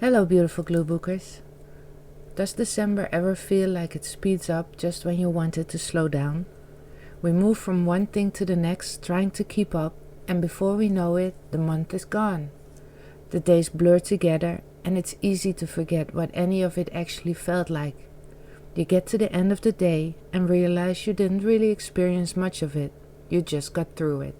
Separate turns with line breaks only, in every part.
Hello, beautiful gluebookers. Does December ever feel like it speeds up just when you want it to slow down? We move from one thing to the next, trying to keep up, and before we know it, the month is gone. The days blur together, and it's easy to forget what any of it actually felt like. You get to the end of the day and realize you didn't really experience much of it, you just got through it.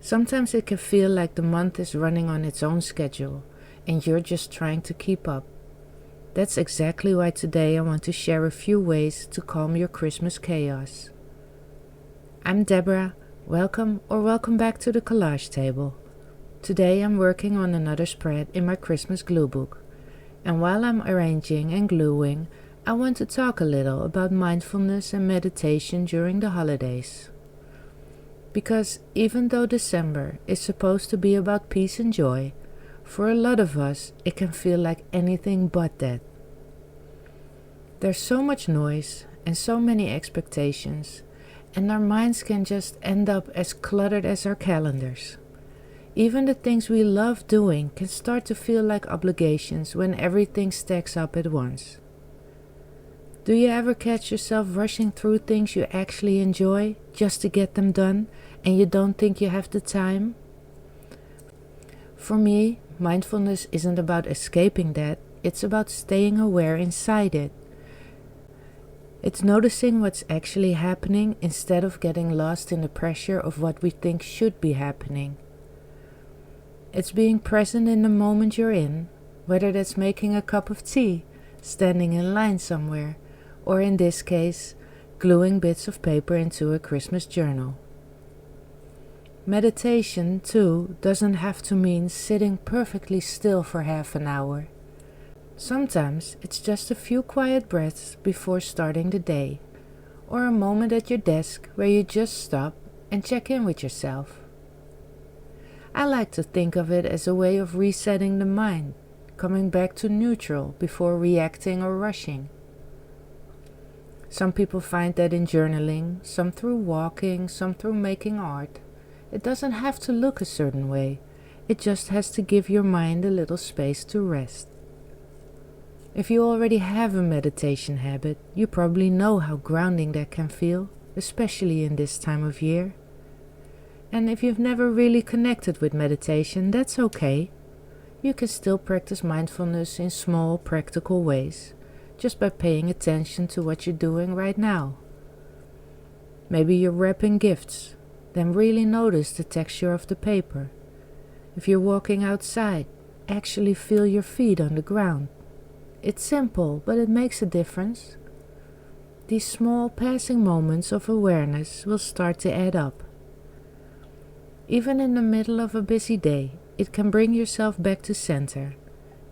Sometimes it can feel like the month is running on its own schedule, and you're just trying to keep up. That's exactly why today I want to share a few ways to calm your Christmas chaos. I'm Deborah. Welcome back to the Collage table. Today I'm working on another spread in my Christmas gluebook, and while I'm arranging and gluing, I want to talk a little about mindfulness and meditation during the holidays. Because even though December is supposed to be about peace and joy, for a lot of us, it can feel like anything but that. There's so much noise and so many expectations, and our minds can just end up as cluttered as our calendars. Even the things we love doing can start to feel like obligations when everything stacks up at once. Do you ever catch yourself rushing through things you actually enjoy just to get them done, and you don't think you have the time? For me, mindfulness isn't about escaping that, it's about staying aware inside it. It's noticing what's actually happening instead of getting lost in the pressure of what we think should be happening. It's being present in the moment you're in, whether that's making a cup of tea, standing in line somewhere, or in this case, gluing bits of paper into a Christmas journal. Meditation, too, doesn't have to mean sitting perfectly still for half an hour. Sometimes it's just a few quiet breaths before starting the day, or a moment at your desk where you just stop and check in with yourself. I like to think of it as a way of resetting the mind, coming back to neutral before reacting or rushing. Some people find that in journaling, some through walking, some through making art. It doesn't have to look a certain way, it just has to give your mind a little space to rest. If you already have a meditation habit, you probably know how grounding that can feel, especially in this time of year. And if you've never really connected with meditation, that's okay. You can still practice mindfulness in small, practical ways, just by paying attention to what you're doing right now. Maybe you're wrapping gifts. Then really notice the texture of the paper. If you're walking outside, actually feel your feet on the ground. It's simple, but it makes a difference. These small passing moments of awareness will start to add up. Even in the middle of a busy day, it can bring yourself back to center.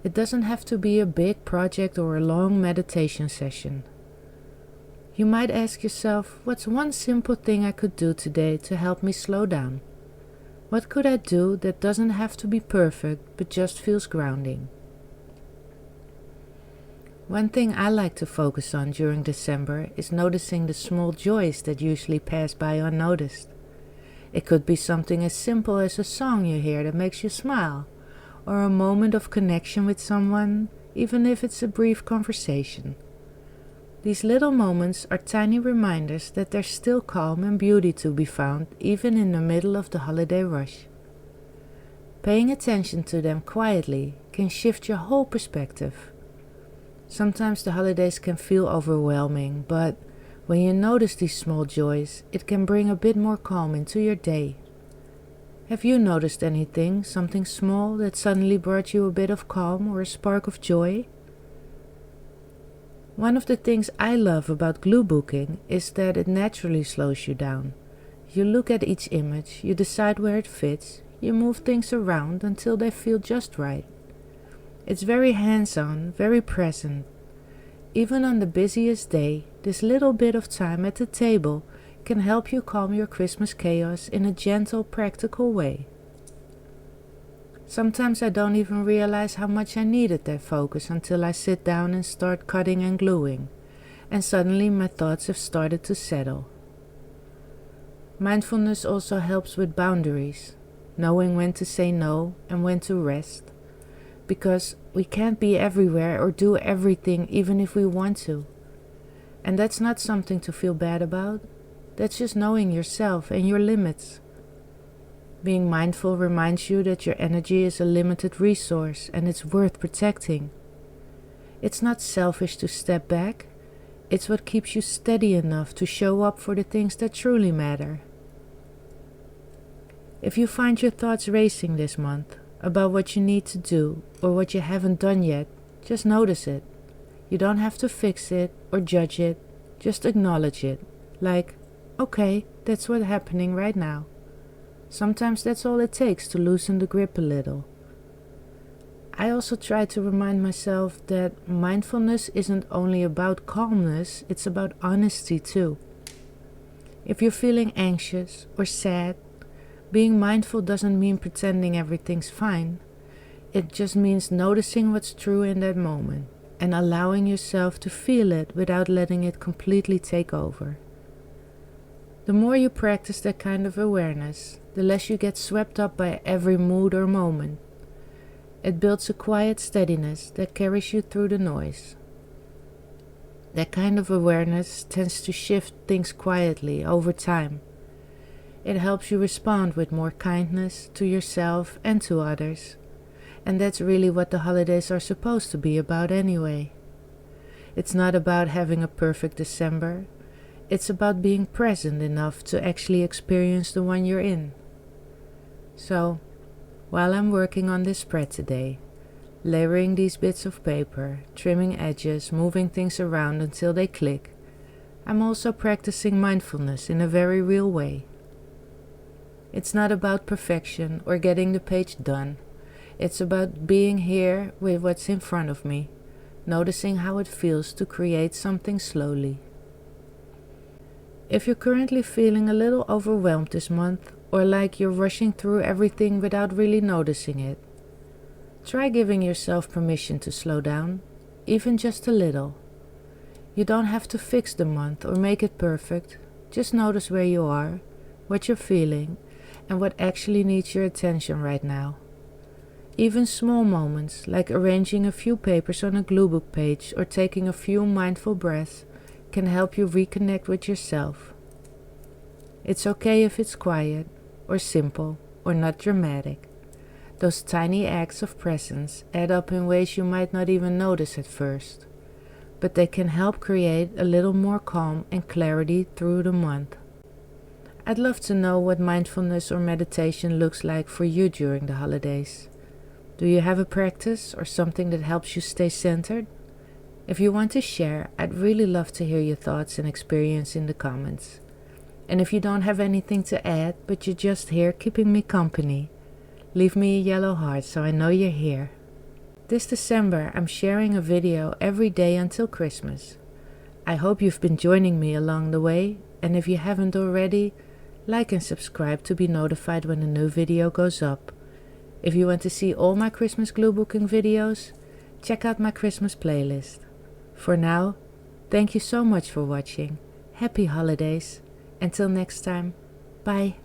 It doesn't have to be a big project or a long meditation session. You might ask yourself, what's one simple thing I could do today to help me slow down? What could I do that doesn't have to be perfect, but just feels grounding? One thing I like to focus on during December is noticing the small joys that usually pass by unnoticed. It could be something as simple as a song you hear that makes you smile, or a moment of connection with someone, even if it's a brief conversation. These little moments are tiny reminders that there's still calm and beauty to be found even in the middle of the holiday rush. Paying attention to them quietly can shift your whole perspective. Sometimes the holidays can feel overwhelming, but when you notice these small joys, it can bring a bit more calm into your day. Have you noticed anything, something small that suddenly brought you a bit of calm or a spark of joy? One of the things I love about gluebooking is that it naturally slows you down. You look at each image, you decide where it fits, you move things around until they feel just right. It's very hands-on, very present. Even on the busiest day, this little bit of time at the table can help you calm your Christmas chaos in a gentle, practical way. Sometimes I don't even realize how much I needed that focus until I sit down and start cutting and gluing, and suddenly my thoughts have started to settle. Mindfulness also helps with boundaries, knowing when to say no and when to rest, because we can't be everywhere or do everything even if we want to. And that's not something to feel bad about. That's just knowing yourself and your limits. Being mindful reminds you that your energy is a limited resource and it's worth protecting. It's not selfish to step back. It's what keeps you steady enough to show up for the things that truly matter. If you find your thoughts racing this month about what you need to do or what you haven't done yet, just notice it. You don't have to fix it or judge it, just acknowledge it. Like, okay, that's what's happening right now. Sometimes that's all it takes to loosen the grip a little. I also try to remind myself that mindfulness isn't only about calmness, it's about honesty too. If you're feeling anxious or sad, being mindful doesn't mean pretending everything's fine. It just means noticing what's true in that moment and allowing yourself to feel it without letting it completely take over. The more you practice that kind of awareness, the less you get swept up by every mood or moment. It builds a quiet steadiness that carries you through the noise. That kind of awareness tends to shift things quietly over time. It helps you respond with more kindness to yourself and to others. And that's really what the holidays are supposed to be about anyway. It's not about having a perfect December. It's about being present enough to actually experience the one you're in. So, while I'm working on this spread today, layering these bits of paper, trimming edges, moving things around until they click, I'm also practicing mindfulness in a very real way. It's not about perfection or getting the page done. It's about being here with what's in front of me, noticing how it feels to create something slowly. If you're currently feeling a little overwhelmed this month, or like you're rushing through everything without really noticing it, try giving yourself permission to slow down, even just a little. You don't have to fix the month or make it perfect. Just notice where you are, what you're feeling, and what actually needs your attention right now. Even small moments, like arranging a few papers on a gluebook page or taking a few mindful breaths, can help you reconnect with yourself. It's okay if it's quiet, or simple, or not dramatic. Those tiny acts of presence add up in ways you might not even notice at first, but they can help create a little more calm and clarity through the month. I'd love to know what mindfulness or meditation looks like for you during the holidays. Do you have a practice or something that helps you stay centered? If you want to share, I'd really love to hear your thoughts and experience in the comments. And if you don't have anything to add, but you're just here keeping me company, leave me a yellow heart so I know you're here. This December, I'm sharing a video every day until Christmas. I hope you've been joining me along the way, and if you haven't already, like and subscribe to be notified when a new video goes up. If you want to see all my Christmas gluebooking videos, check out my Christmas playlist. For now, thank you so much for watching. Happy holidays. Until next time, bye.